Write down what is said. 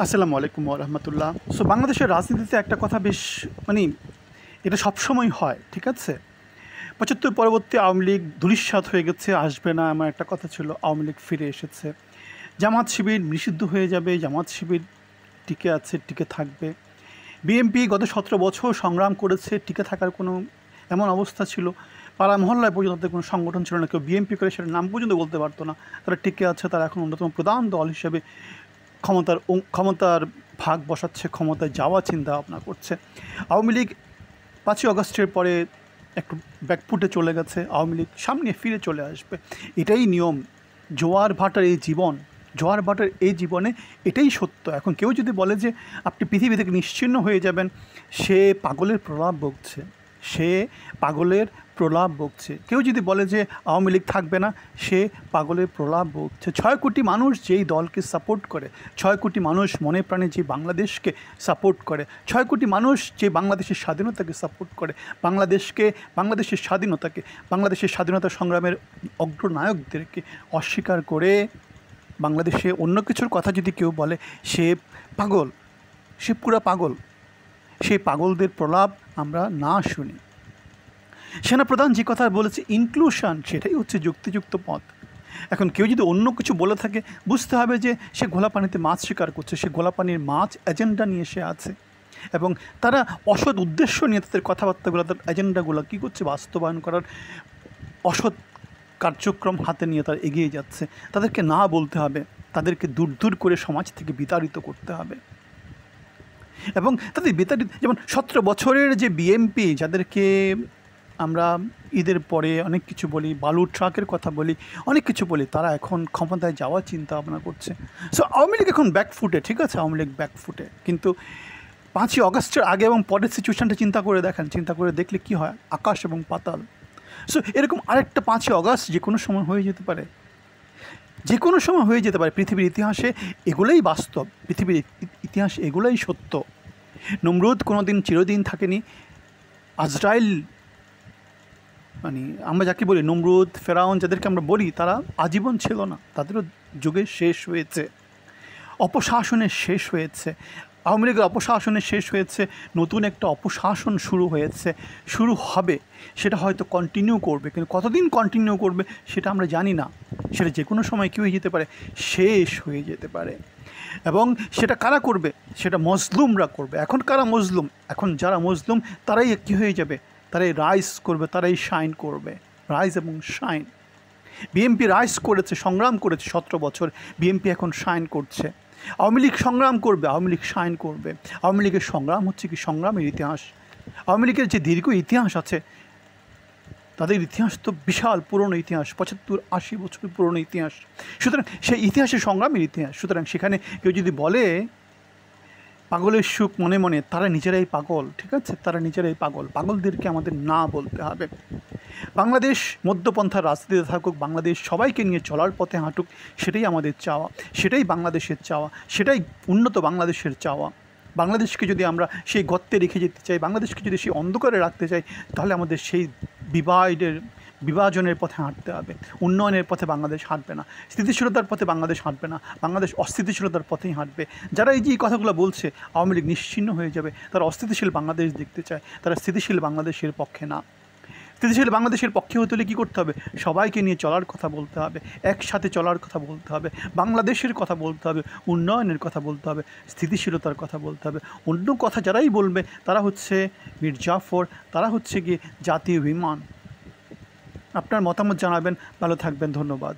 আসসালামু আলাইকুম ওয়া রাহমাতুল্লাহ। সো বাংলাদেশের রাজনীতিতে একটা কথা বেশ মানে এটা সবসময় হয়, ঠিক আছে? ৭৫ পরবর্তী আওয়ামী লীগ ধূলিসাৎ হয়ে গেছে, আসবে না এমন একটা কথা ছিল। আওয়ামী লীগ ফিরে এসেছে। জামাত শিবির নিষিদ্ধ হয়ে যাবে, জামাত শিবির টিকে আছে, টিকে থাকবে। বিএনপি গত ১৭ বছর সংগ্রাম করেছে, টিকে থাকার কোনো এমন অবস্থা ছিল, পাড়া মহল্লায় পর্যন্ত তাদের কোনো সংগঠন ছিল না, কেউ বিএনপি করে সেটার নাম পর্যন্ত বলতে পারতো না। তারা টিকে আছে, তারা এখন অন্যতম প্রধান দল হিসেবে ক্ষমতার ভাগ বসাচ্ছে, ক্ষমতায় যাওয়া চিন্তা ভাবনা করছে। আওয়ামী লীগ ৫ই আগস্টের পরে একটু ব্যাকফুটে চলে গেছে, আওয়ামী লীগ সামনে ফিরে চলে আসবে, এটাই নিয়ম। জোয়ার ভাটার এই জীবনে এটাই সত্য। এখন কেউ যদি বলে যে আপনি পৃথিবী থেকে নিশ্চিহ্ন হয়ে যাবেন, সে পাগলের প্রলাপ বকছে। কেউ যদি বলে যে আওয়ামী লীগ থাকবে না, সে পাগলের প্রলাপ বকছে। ৬ কোটি মানুষ যেই দলকে সাপোর্ট করে, 6 কোটি মানুষ মনে প্রাণে যে বাংলাদেশকে সাপোর্ট করে, 6 কোটি মানুষ যে বাংলাদেশের স্বাধীনতাকে সাপোর্ট করে, বাংলাদেশের স্বাধীনতা সংগ্রামের অগ্রনায়কদেরকে অস্বীকার করে বাংলাদেশে অন্য কিছুর কথা যদি কেউ বলে, সে পুরা পাগল। সেই পাগলদের প্রলাপ আমরা না শুনি। সেনাপ্রধান যে কথা বলেছে ইনক্লুশন, সেটাই হচ্ছে যুক্তিযুক্ত পথ। এখন কেউ যদি অন্য কিছু বলে থাকে, বুঝতে হবে যে সে ঘোলা পানিতে মাছ শিকার করছে, সে ঘোলা পানির মাছ এজেন্ডা নিয়ে সে আছে, এবং তারা অসৎ উদ্দেশ্য নিয়ে তাদের কথাবার্তাগুলো, তাদের এজেন্ডাগুলো কী করছে, বাস্তবায়ন করার অসৎ কার্যক্রম হাতে নিয়ে তারা এগিয়ে যাচ্ছে। তাদেরকে না বলতে হবে, তাদেরকে দূর দূর করে সমাজ থেকে বিতাড়িত করতে হবে। এবং তাদের বিতাড়িত, যেমন ১৭ বছরের যে বিএনপি, যাদেরকে আমরা ঈদের পরে অনেক কিছু বলি, বালুর ট্রাকের কথা বলি, অনেক কিছু বলি, তারা এখন ক্ষমতায় যাওয়ার চিন্তা ভাবনা করছে। সো আওয়ামী লীগ এখন ব্যাকফুটে, ঠিক আছে, আওয়ামী লীগ ব্যাকফুটে। কিন্তু ৫ই আগস্টের আগে এবং পরের সিচুয়েশানটা চিন্তা করে দেখলে কি হয়, আকাশ এবং পাতাল। সো এরকম আরেকটা 5ই আগস্ট যে কোনো সময় হয়ে যেতে পারে, পৃথিবীর ইতিহাসে এগুলোই বাস্তব, পৃথিবীর ইতিহাসে এগুলোই সত্য। নমরুদ কোনো দিন চিরদিন থাকেনি, আজরাইল মানে আমরা যাকে বলি নমরুদ, ফেরাউন যাদেরকে আমরা বলি, তারা আজীবন ছিল না, তাদেরও যুগের শেষ হয়েছে, অপশাসনের শেষ হয়েছে। আওয়ামী লীগের অপশাসনের শেষ হয়েছে, নতুন একটা অপশাসন শুরু হবে। সেটা হয়তো কন্টিনিউ করবে, কিন্তু কতদিন কন্টিনিউ করবে সেটা আমরা জানি না। সেটা যে কোনো সময় কী হয়ে যেতে পারে, শেষ হয়ে যেতে পারে। এবং সেটা কারা করবে, সেটা মজলুমরা করবে। এখন কারা মজলুম, এখন যারা মজলুম তারাই কী হয়ে যাবে, তারাই রাইজ করবে, তারাই শাইন করবে, রাইজ এবং শাইন। বিএনপি রাইজ করেছে, সংগ্রাম করেছে 17 বছর, বিএনপি এখন শাইন করছে। আওয়ামী লীগ সংগ্রাম করবে, আওয়ামী লীগ শাইন করবে। আওয়ামী লীগের সংগ্রাম হচ্ছে কি, সংগ্রামের ইতিহাস। আওয়ামী লীগের যে দীর্ঘ ইতিহাস আছে, তাদের ইতিহাস তো বিশাল পুরনো ইতিহাস, ৭৫-৮০ বছর পুরনো ইতিহাস। সুতরাং সেই ইতিহাসের সংগ্রামের ইতিহাস। সুতরাং সেখানে কেউ যদি বলে পাগলের সুখ মনে মনে, তারা নিজেরাই পাগল, ঠিক আছে, তারা নিজেরাই পাগল। পাগলদেরকে আমাদের না বলতে হবে। বাংলাদেশ মধ্যপন্থার রাজনীতিতে থাকুক, বাংলাদেশ সবাইকে নিয়ে চলার পথে হাঁটুক, সেটাই আমাদের চাওয়া, সেটাই বাংলাদেশের চাওয়া, সেটাই উন্নত বাংলাদেশের চাওয়া। বাংলাদেশকে যদি আমরা সেই গর্তে রেখে যেতে চাই, বাংলাদেশকে যদি সেই অন্ধকারে রাখতে চাই, তাহলে আমাদের সেই বিভাজনের পথে হাঁটতে হবে। উন্নয়নের পথে বাংলাদেশ হাঁটবে না, স্থিতিশীলতার পথে বাংলাদেশ হাঁটবে না, বাংলাদেশ অস্থিতিশীলতার পথেই হাঁটবে। যারা এই যে কথাগুলো বলছে আওয়ামী লীগ নিশ্চিহ্ন হয়ে যাবে, তারা অস্থিতিশীল বাংলাদেশ দেখতে চায়, তারা স্থিতিশীল বাংলাদেশের পক্ষে না। স্থিতিশীল বাংলাদেশের পক্ষে হতে হলে কী করতে হবে, সবাইকে নিয়ে চলার কথা বলতে হবে, একসাথে চলার কথা বলতে হবে, বাংলাদেশের কথা বলতে হবে, উন্নয়নের কথা বলতে হবে, স্থিতিশীলতার কথা বলতে হবে। অন্য কথা যারাই বলবে, তারা হচ্ছে মীর জাফর, তারা হচ্ছে গিয়ে জাতীয় বিমান। আপনার মতামত জানাবেন, ভালো থাকবেন, ধন্যবাদ।